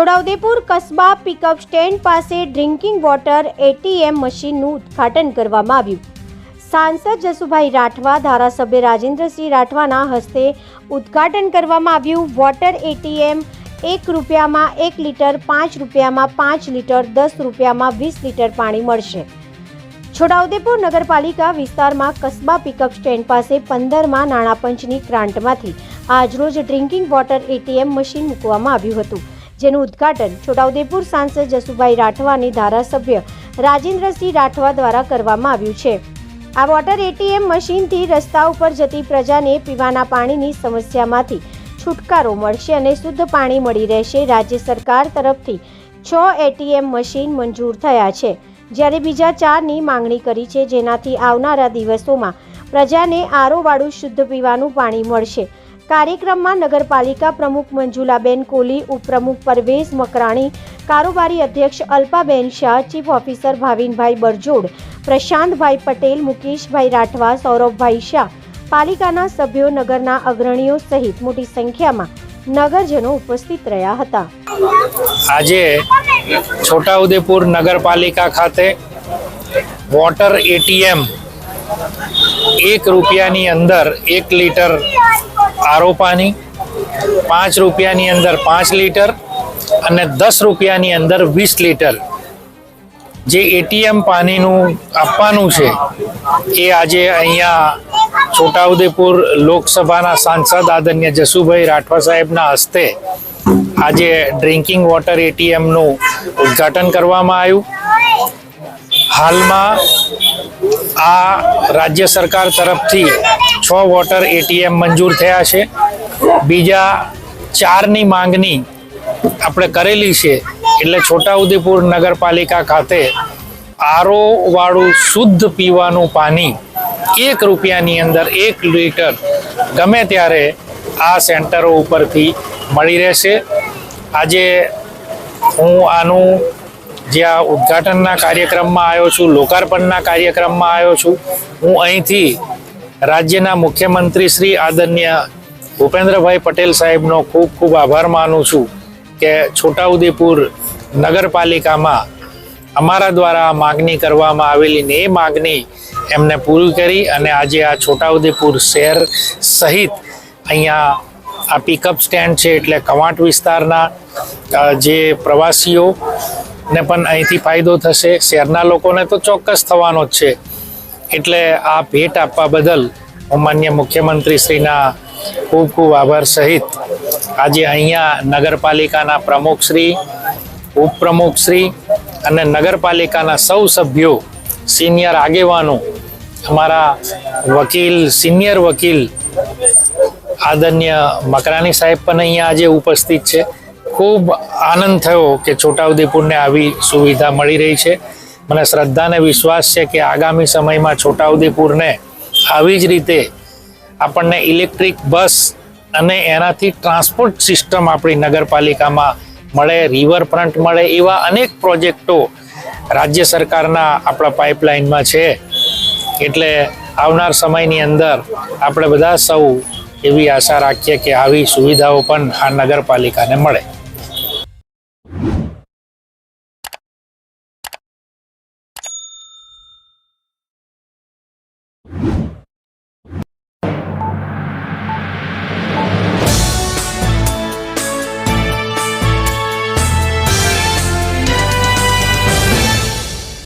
છોટાઉદેપુર કસ્બા pickup stand પાસે drinking water ATM મશીનનું ઉદ્ઘાટન કરવામાં આવ્યું. સાંસદ જસુભાઈ રાઠવા, ધારાસભ્ય રાજેન્દ્રસિંહ રાઠવાના હસ્તે ઉદ્ઘાટન કરવામાં આવ્યું. Water ATM ₹1 1 litre, ₹5 5 litre, ₹10 20 litre પાણી મળશે. છોટાઉદેપુર નગરપાલિકા વિસ્તારમાં કસ્બા પિકઅપ સ્ટેન્ડ પાસે 15મા નાણાં પંચની ગ્રાન્ટમાંથી આજરોજ ડ્રિંકિંગ વોટર એટીએમ મશીન મૂકવામાં આવ્યું હતું, જેનું ઉદ્ઘાટન છોટાઉદેપુર સાંસદ જસુભાઈ રાઠવાની ધારાસભ્ય રાજેન્દ્રસિંહ રાઠવા દ્વારા કરવામાં આવ્યું છે. આ વોટર એટીએમ મશીનથી રસ્તા ઉપર જતી પ્રજાને પીવાના પાણીની સમસ્યામાંથી છુટકારો મળશે અને શુદ્ધ પાણી મળી રહેશે. રાજ્ય સરકાર તરફથી 6 એટીએમ મશીન મંજૂર થયા છે, જ્યારે બીજા 4ની માંગણી કરી છે, જેનાથી આવનારા દિવસોમાં પ્રજાને આરોવાળું શુદ્ધ પીવાનું પાણી મળશે. કાર્યક્રમમાં નગરપાલિકા પ્રમુખ મંજુલાબેન કોલી, ઉપપ્રમુખ પરવેઝ મકરાણી, કારોબારી અધ્યક્ષ અલ્પાબેન શાહ, ચીફ ઓફિસર ભાવિનભાઈ બરજોડ, પ્રશાંતભાઈ પટેલ, મુકેશભાઈ રાઠવા, સૌરભભાઈ શાહ, પાલિકાના સભ્યો, નગરના અગ્રણીઓ સહિત મોટી સંખ્યામાં નગરજનો ઉપસ્થિત રહ્યા હતા. આજે છોટાઉદેપુર નગરપાલિકા ખાતે વોટર એટીએમ ₹1ની અંદર 1 લીટર આરો પાણી, ₹5ની અંદર 5 લીટર અને ₹10ની અંદર 20 લીટર જે એટીએમ પાણીનું આપવાનું છે એ આજે અહીંયા છોટાઉદેપુર લોકસભાના સાંસદ આદરણીય જસુભાઈ રાઠવા સાહેબના હસ્તે આજે ડ્રિંકિંગ વોટર એટીએમનું ઉદ્ઘાટન કરવામાં આવ્યું. હાલમાં આ રાજ્ય સરકાર તરફથી 6 વોટર એટીએમ મંજૂર થયા છે. બીજા 4ની માંગણી આપણે કરેલી છે, એટલે છોટાઉદેપુર નગરપાલિકા ખાતે આરો વાળું શુદ્ધ પીવાનું પાણી ₹1ની અંદર 1 લીટર ગમે ત્યારે આ સેન્ટરો ઉપરથી મળી રહેશે. આજે હું આનું જે આ ઉદ્ઘાટનના કાર્યક્રમમાં આવ્યો છું, લોકાર્પણના કાર્યક્રમમાં આવ્યો છું, હું અહીંથી રાજ્યના મુખ્યમંત્રી શ્રી આદરણીય ભૂપેન્દ્રભાઈ પટેલ સાહેબનો ખૂબ ખૂબ આભાર માનું છું કે છોટાઉદેપુર નગરપાલિકામાં અમારા દ્વારા માગણી કરવામાં આવેલી ને એ માગણી એમને પૂરી કરી અને આજે આ છોટાઉદેપુર શહેર સહિત અહીંયા આ પિકઅપ સ્ટેન્ડ છે, એટલે કવાંટ વિસ્તારના જે પ્રવાસીઓને પણ અહીંથી ફાયદો થશે, શહેરના લોકોને તો ચોક્કસ થવાનો જ છે. એટલે આ ભેટ આપવા બદલ હું માન્ય મુખ્યમંત્રીશ્રીના ખૂબ ખૂબ આભાર સહિત આજે અહીંયા નગરપાલિકાના પ્રમુખશ્રી, ઉપપ્રમુખશ્રી અને નગરપાલિકાના સૌ સભ્યો, સિનિયર આગેવાનો, અમારા વકીલ, સિનિયર વકીલ આદરણીય મકરાણી સાહેબ પણ અહીંયા આજે ઉપસ્થિત છે. ખૂબ આનંદ થયો કે છોટાઉદેપુરને આવી સુવિધા મળી રહી છે. મને શ્રદ્ધા અને વિશ્વાસ છે કે આગામી સમયમાં છોટાઉદેપુરને આવી જ રીતે આપણને ઇલેક્ટ્રિક બસ અને એનાથી ટ્રાન્સપોર્ટ સિસ્ટમ આપણી નગરપાલિકામાં મળે, રિવરફ્રન્ટ મળે, એવા અનેક પ્રોજેક્ટો રાજ્ય સરકારના આપણા પાઇપલાઇનમાં છે. એટલે આવનાર સમયની અંદર આપણે બધા સૌ એવી આશા રાખીએ કે આવી સુવિધાઓ પણ આ નગરપાલિકાને મળે.